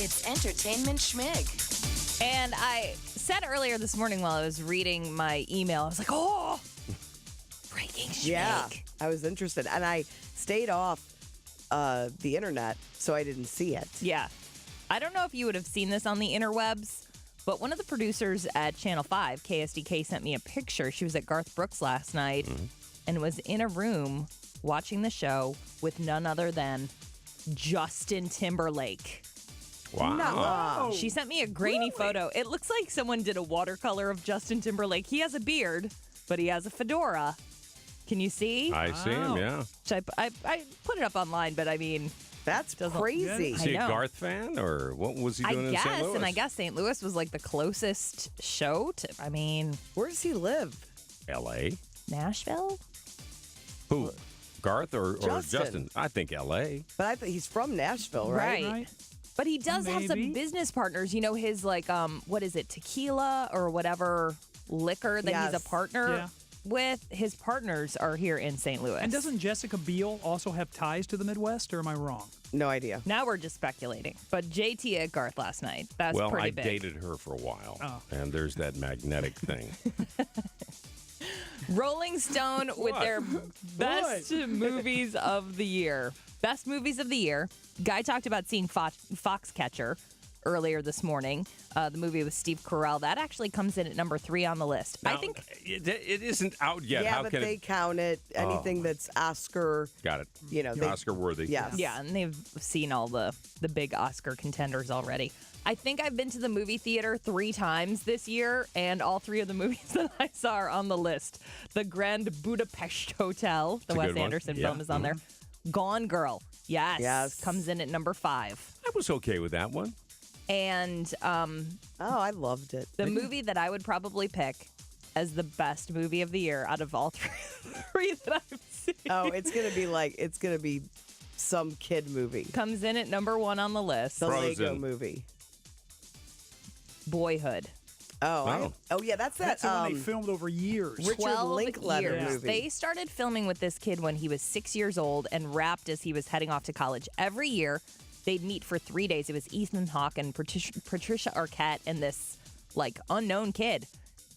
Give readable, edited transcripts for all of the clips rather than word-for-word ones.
It's Entertainment Schmig. And I said earlier this morning while I was reading my email, I was like, oh, breaking Schmig. Yeah, I was interested. And I stayed off the internet, so I didn't see it. Yeah. I don't know if you would have seen this on the interwebs, but one of the producers at Channel 5, KSDK, sent me a picture. She was at Garth Brooks last night and was in a room watching the show with none other than Justin Timberlake. Wow. She sent me a grainy photo. It looks like someone did a watercolor of Justin Timberlake. He has a beard, but he has a fedora. Can you see? I see him, yeah. I put it up online, but I mean... That's crazy. Is he a I know. Garth fan, or what was he doing in St. Louis? And I guess St. Louis was like the closest show to, I mean... Where does he live? L.A. Nashville? Who? Garth or Justin. Justin? I think L.A. But I think he's from Nashville, right? Right. But he does have some business partners. You know, his like, what is it, tequila or whatever liquor that he's a partner with. His partners are here in St. Louis. And doesn't Jessica Biel also have ties to the Midwest, or am I wrong? No idea. Now we're just speculating. But JT at Garth last night, that's Well, pretty I big. dated her for a while, and there's that magnetic thing. Rolling Stone with their best movies of the year. Best movies of the year. Guy talked about seeing Foxcatcher earlier this morning. The movie with Steve Carell. That actually comes in at number 3 on the list. Now, I think it isn't out yet. Yeah, How but can they it? count it. Anything that's Oscar. Got it. You know, Oscar worthy. Yes. Yeah, and they've seen all the big Oscar contenders already. I think I've been to the movie theater 3 times this year, and all 3 of the movies that I saw are on the list. The Grand Budapest Hotel, the Wes Anderson film, is on there. Gone Girl, yes, comes in at number 5. I was okay with that one. And I loved it. the movie that I would probably pick as the best movie of the year out of all three that I've seen. Oh, it's gonna be some kid movie. Comes in at number 1 on the list. The Frozen. Lego movie. Boyhood. Oh yeah, that's that. That's the one they filmed over years. Richard 12 Linklater years. movie. They started filming with this kid when he was 6 years old and wrapped as he was heading off to college. Every year, they'd meet for 3 days. It was Ethan Hawke and Patricia Arquette and this, like, unknown kid.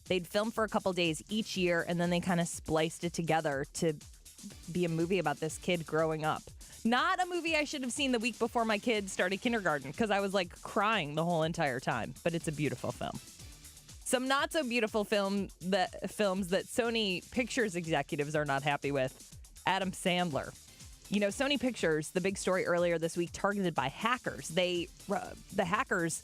They'd film for a couple days each year, and then they kind of spliced it together to be a movie about this kid growing up. Not a movie I should have seen the week before my kids started kindergarten because I was, like, crying the whole entire time. But it's a beautiful film. Some not so beautiful films that Sony Pictures executives are not happy with. Adam Sandler. You know, Sony Pictures, the big story earlier this week, targeted by hackers. The hackers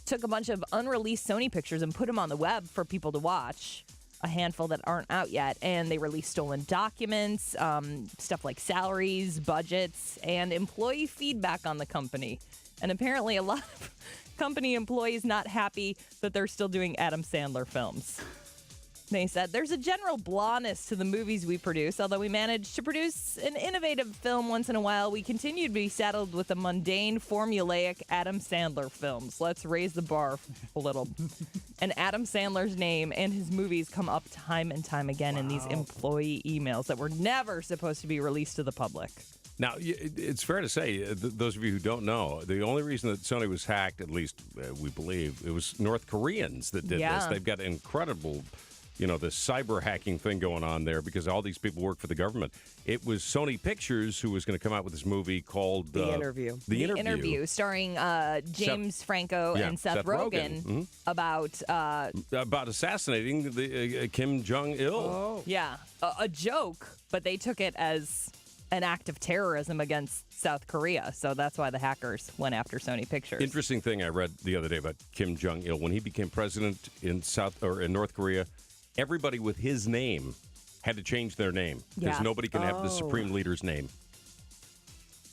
took a bunch of unreleased Sony pictures and put them on the web for people to watch. A handful that aren't out yet. And they released stolen documents, stuff like salaries, budgets, and employee feedback on the company. And apparently a lot of company employees not happy that they're still doing Adam Sandler films. They said, there's a general blahness to the movies we produce. Although we manage to produce an innovative film once in a while, we continue to be saddled with the mundane, formulaic Adam Sandler films. Let's raise the bar a little. And Adam Sandler's name and his movies come up time and time again in these employee emails that were never supposed to be released to the public. Now, it's fair to say, those of you who don't know, the only reason that Sony was hacked, at least we believe, it was North Koreans that did this. They've got incredible, this cyber hacking thing going on there because all these people work for the government. It was Sony Pictures who was going to come out with this movie called The Interview. The Interview, starring James Franco and Seth Rogen about assassinating the Kim Jong-il. Oh. Yeah, a joke, but they took it as an act of terrorism against South Korea. So that's why the hackers went after Sony Pictures. Interesting thing I read the other day about Kim Jong-il. When he became president in North Korea, everybody with his name had to change their name because nobody can have the supreme leader's name.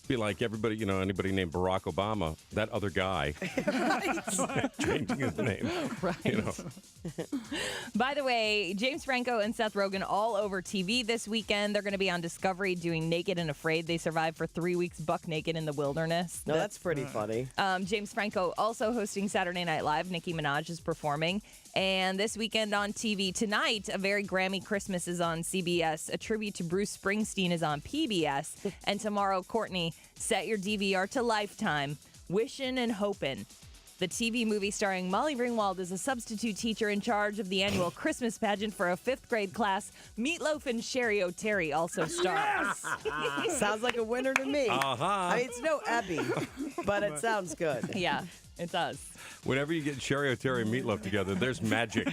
Be like everybody, anybody named Barack Obama, that other guy, changing his name. Right. By the way, James Franco and Seth Rogen all over TV this weekend. They're going to be on Discovery doing Naked and Afraid. They survived for 3 weeks buck naked in the wilderness. No, that's pretty funny. James Franco also hosting Saturday Night Live. Nicki Minaj is performing. And this weekend on TV tonight, A Very Grammy Christmas is on CBS. A tribute to Bruce Springsteen is on PBS. And tomorrow, Courtney, set your DVR to Lifetime. Wishin' and Hopin'. The TV movie starring Molly Ringwald as a substitute teacher in charge of the annual Christmas pageant for a 5th grade class. Meatloaf and Sherry O'Terry also star. Sounds like a winner to me. Uh-huh. I mean, it's no Ebby, but it sounds good. Yeah, it does. Whenever you get Sherry O'Terry and Meatloaf together, there's magic.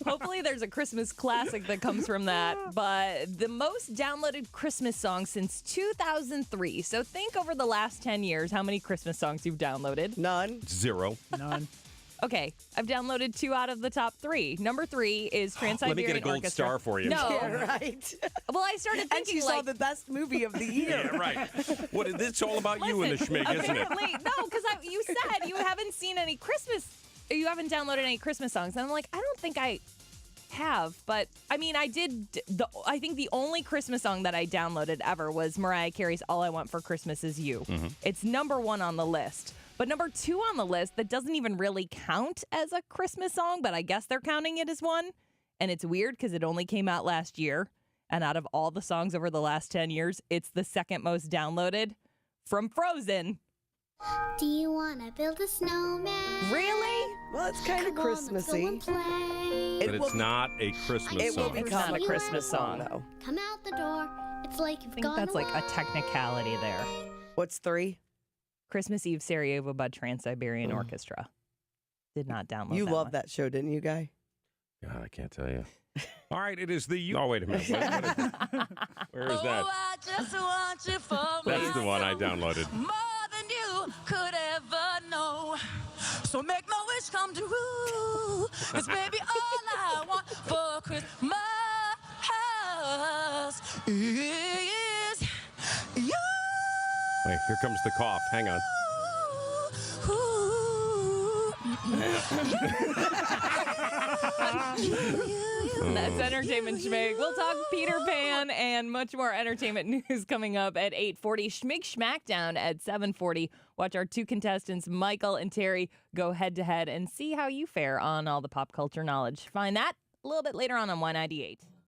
Hopefully there's a Christmas classic that comes from that. But the most downloaded Christmas song since 2003. So think over the last 10 years how many Christmas songs you've downloaded. None. 0. None. Okay, I've downloaded 2 out of the top 3. Number 3 is Trans-Siberian Let me get a gold Orchestra. star for you. No. Yeah, right. Well, I started And thinking she saw the best movie of the year. Yeah, right. What? It's all about you and the Schmig, isn't it? apparently, no, because you said you haven't seen any Christmas, you haven't downloaded any Christmas songs. And I'm like, I don't think I have, but I mean, I did. I think the only Christmas song that I downloaded ever was Mariah Carey's "All I Want for Christmas Is You." Mm-hmm. It's number 1 on the list, but number 2 on the list that doesn't even really count as a Christmas song, but I guess they're counting it as one. And it's weird because it only came out last year, and out of all the songs over the last 10 years, it's the second most downloaded from Frozen. Do you want to build a snowman? Really? Well, it's kind of Come on, let's go Christmassy. and play. But it's not a Christmas It will song. It's become not a a Christmas Christmas song, song. though. Come out the door. It's like you've I think gone that's like a away. technicality there. What's 3? Christmas Eve Sarajevo by Trans-Siberian Orchestra. Did not download You that loved one. that show, didn't you, Guy? God, I can't tell you. All right, it is the... Oh, wait a minute. Where is that? I just want you for That's the one I downloaded. more than you could ever know. So make my wish come true. 'Cause baby, all I want for Christmas is you. Wait, here comes the cough. Hang on. That's Entertainment Schmig. We'll talk Peter Pan and much more entertainment news coming up at 8:40. Schmig Schmackdown at 7:40. Watch our 2 contestants, Michael and Terry, go head-to-head and see how you fare on all the pop culture knowledge. Find that a little bit later on Y98.